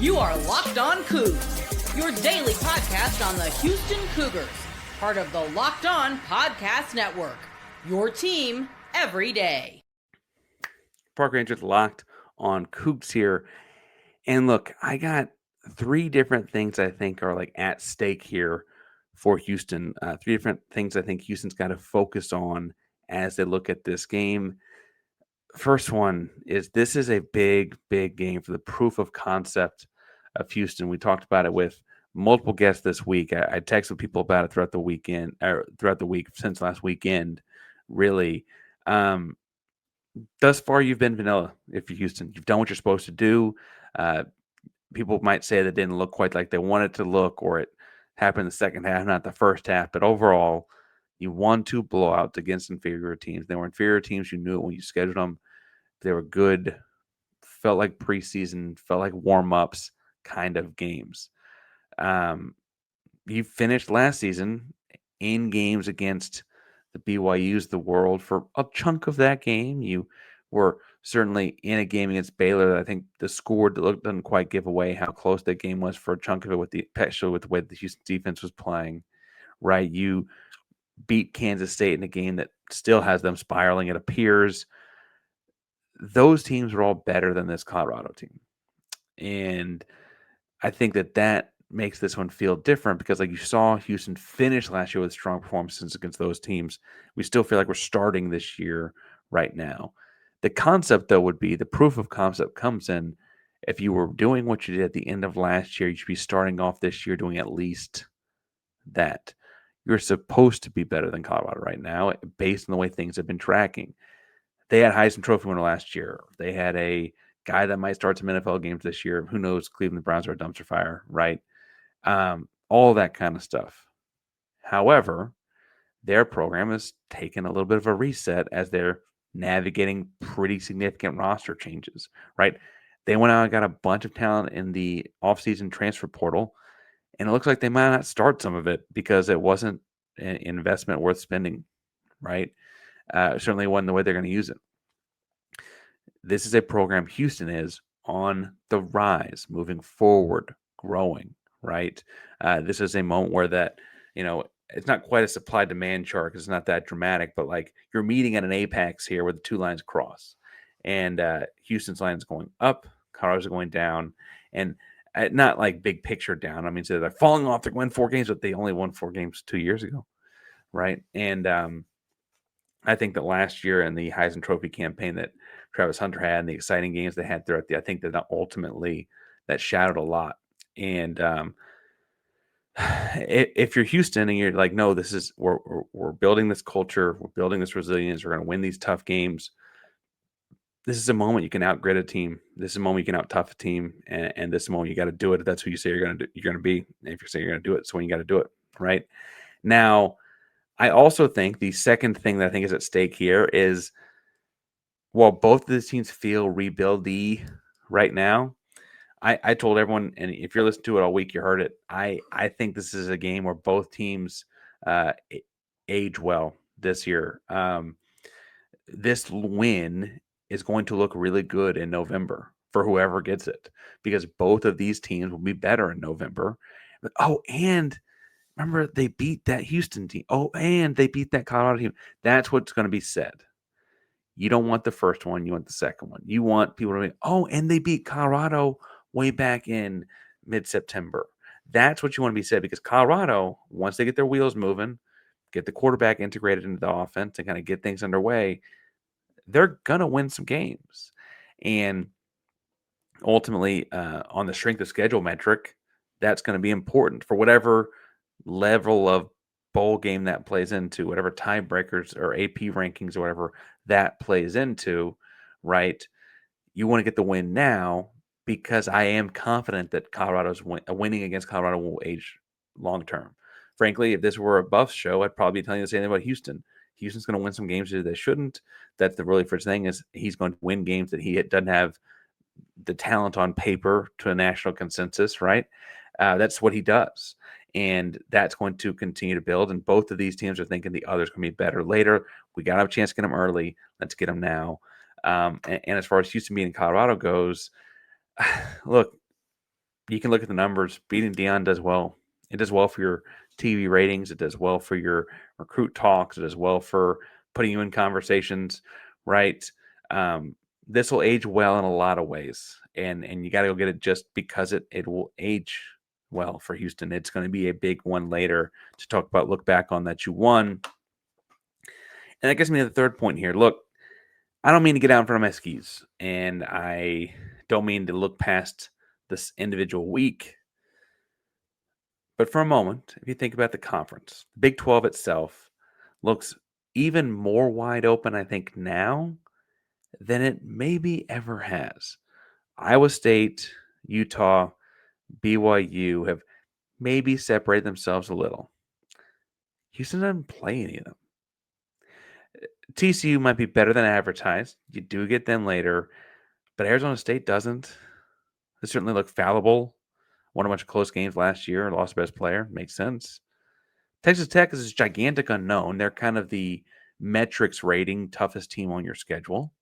You are Locked On Cougs, your daily podcast on the Houston Cougars, part of the Locked On Podcast Network, your team every day. Park Rangers Locked On Coogs here. And look, I got three different things I think are like at stake here for Houston. Three different things I think Houston's got to focus on as they look at this game. First one is this is a big, big game for the proof of concept of Houston. We talked about it with multiple guests this week. I texted people about it throughout the weekend, or throughout the week since last weekend, really. Thus far, you've been vanilla if you're Houston. You've done what you're supposed to do. People might say that didn't look quite like they wanted to look, or it happened in the second half, not the first half. But overall, you won two blowouts against inferior teams. They were inferior teams. You knew it when you scheduled them. They were good, felt like preseason, felt like warm-ups kind of games. You finished last season in games against the BYU's the world for a chunk of that game. You were certainly in a game against Baylor that I think the score doesn't quite give away how close that game was for a chunk of it, especially with the way the Houston defense was playing, right? You beat Kansas State in a game that still has them spiraling, it appears. Those teams are all better than this Colorado team. And I think that makes this one feel different because, like you saw Houston finish last year with strong performances against those teams. We still feel like we're starting this year right now. The concept, though, would be the proof of concept comes in if you were doing what you did at the end of last year, you should be starting off this year doing at least that. You're supposed to be better than Colorado right now based on the way things have been tracking. They had Heisman Trophy winner last year. They had a guy that might start some NFL games this year. Who knows? Cleveland Browns are a dumpster fire, right? All that kind of stuff. However, their program has taken a little bit of a reset as they're navigating pretty significant roster changes, right? They went out and got a bunch of talent in the offseason transfer portal, and it looks like they might not start some of it because it wasn't an investment worth spending, right? Certainly wasn't the way they're going to use it. This is a program Houston is on the rise, moving forward, growing, right? This is a moment where that, it's not quite a supply-demand chart because it's not that dramatic, but like you're meeting at an apex here where the two lines cross. And Houston's line is going up, Colorado's going down, and not like big picture down. I mean, so they're falling off. They win 4 games, but they only won 4 games 2 years ago, right? And I think that last year in the Heisman Trophy campaign that Travis Hunter had and the exciting games they had throughout I think that ultimately that shadowed a lot. And if you're Houston and you're like, no, this is we're building this culture, we're building this resilience, we're going to win these tough games. This is a moment you can outgrit a team. This is a moment you can out-tough a team, and this is a moment you got to do it. If that's who you say you're going to do, you're going to be. And if you say you're going to do it, so when you got to do it, right? Now, I also think the second thing that I think is at stake here is while both of these teams feel rebuild-y right now, I told everyone, and if you're listening to it all week, you heard it. I think this is a game where both teams age well this year. This win is going to look really good in November for whoever gets it because both of these teams will be better in November. But, and remember, they beat that Houston team. And they beat that Colorado team. That's what's going to be said. You don't want the first one. You want the second one. You want people to be, and they beat Colorado way back in mid-September. That's what you want to be said because Colorado, once they get their wheels moving, get the quarterback integrated into the offense and kind of get things underway, they're going to win some games. And ultimately, on the strength of schedule metric, that's going to be important for whatever level of bowl game that plays into, whatever tiebreakers or AP rankings or whatever that plays into, right? You want to get the win now because I am confident that Colorado's winning against Colorado will age long term. Frankly, if this were a Buffs show, I'd probably be telling you the same thing about Houston. Houston's going to win some games that they shouldn't. That's the really first thing is he's going to win games that he doesn't have the talent on paper to a national consensus, right? That's what he does. And that's going to continue to build. And both of these teams are thinking the other's going to be better later. We got to have a chance to get them early. Let's get them now. And as far as Houston beating Colorado goes, look, you can look at the numbers. Beating Deion does well. It does well for your TV ratings. It does well for your recruit talks. It does well for putting you in conversations, right? This will age well in a lot of ways, and you got to go get it just because it will age well for Houston. It's going to be a big one later to talk about. Look back on that you won, and that gets me to the third point here. Look, I don't mean to get out in front of my skis, and I don't mean to look past this individual week. But for a moment, if you think about the conference, the Big 12 itself looks even more wide open, I think, now than it maybe ever has. Iowa State, Utah, BYU have maybe separated themselves a little. Houston doesn't play any of them. TCU might be better than advertised. You do get them later, but Arizona State doesn't. They certainly look fallible. Won a bunch of close games last year, lost best player. Makes sense. Texas Tech is this gigantic unknown. They're kind of the metrics rating toughest team on your schedule.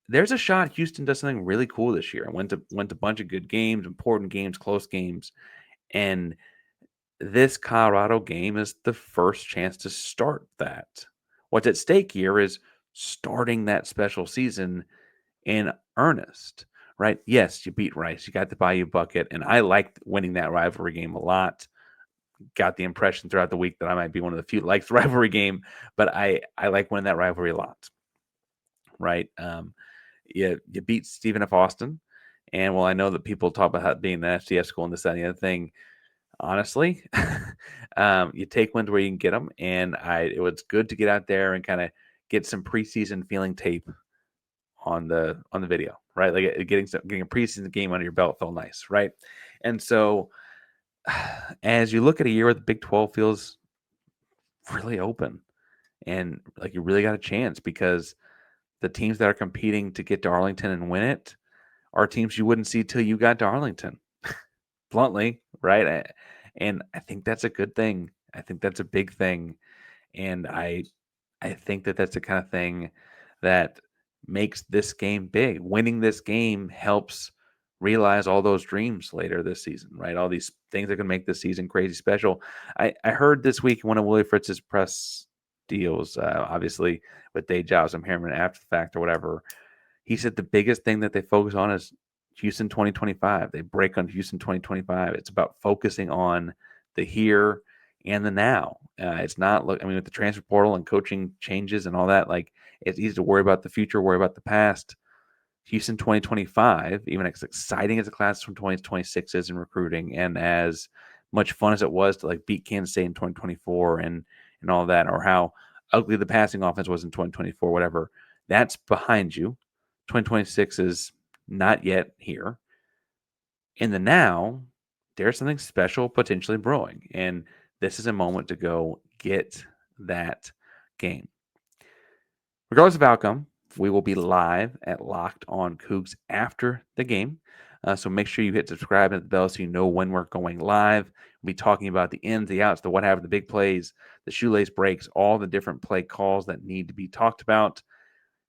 There's a shot Houston does something really cool this year. Went to a bunch of good games, important games, close games, and this Colorado game is the first chance to start that. What's at stake here is starting that special season in earnest, right? Yes, you beat Rice. You got the Bayou Bucket, and I liked winning that rivalry game a lot. Got the impression throughout the week that I might be one of the few that likes the rivalry game, but I like winning that rivalry a lot, right? You beat Stephen F. Austin, and I know that people talk about how being the FCS school and this, that, and the other thing. Honestly, you take wins where you can get them, and it was good to get out there and kind of get some preseason feeling tape on the video, right? Like getting a preseason game under your belt felt nice, right? And so, as you look at a year where the Big 12 feels really open, and like you really got a chance because the teams that are competing to get to Arlington and win it are teams you wouldn't see till you got to Arlington. Bluntly, right? And I think that's a good thing. I think that's a big thing, and I think that that's the kind of thing that makes this game big. Winning this game helps realize all those dreams later this season, right? All these things that can make this season crazy special. I heard this week one of Willie Fritz's press deals, obviously with day jobs. I'm hearing it after the fact or whatever. He said the biggest thing that they focus on is Houston 2025. They break on Houston 2025. It's about focusing on the here and the now. It's not, with the transfer portal and coaching changes and all that, like it's easy to worry about the future, worry about the past. Houston 2025, even as exciting as the class from 2026 is in recruiting, and as much fun as it was to like beat Kansas State in 2024 and all that, or how ugly the passing offense was in 2024, whatever, that's behind you. 2026 is not yet here. In the now, there's something special potentially brewing, and this is a moment to go get that game. Regardless of outcome, we will be live at Locked On Coogs after the game. So make sure you hit subscribe and hit the bell so you know when we're going live. We'll be talking about the ins, the outs, the what have, the big plays, the shoelace breaks, all the different play calls that need to be talked about.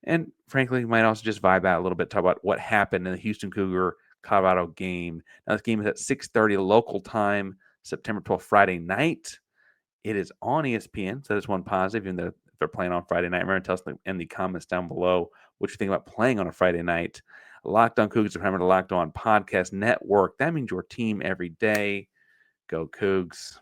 And frankly, we might also just vibe out a little bit, talk about what happened in the Houston Cougar Colorado game. Now, this game is at 6:30 local time, September 12th, Friday night. It is on ESPN, so that's one positive, even though if they're playing on Friday night. Remember, tell us in the comments down below what you think about playing on a Friday night. Locked On Cougs, remember the Locked On Podcast Network. That means your team every day. Go Cougs.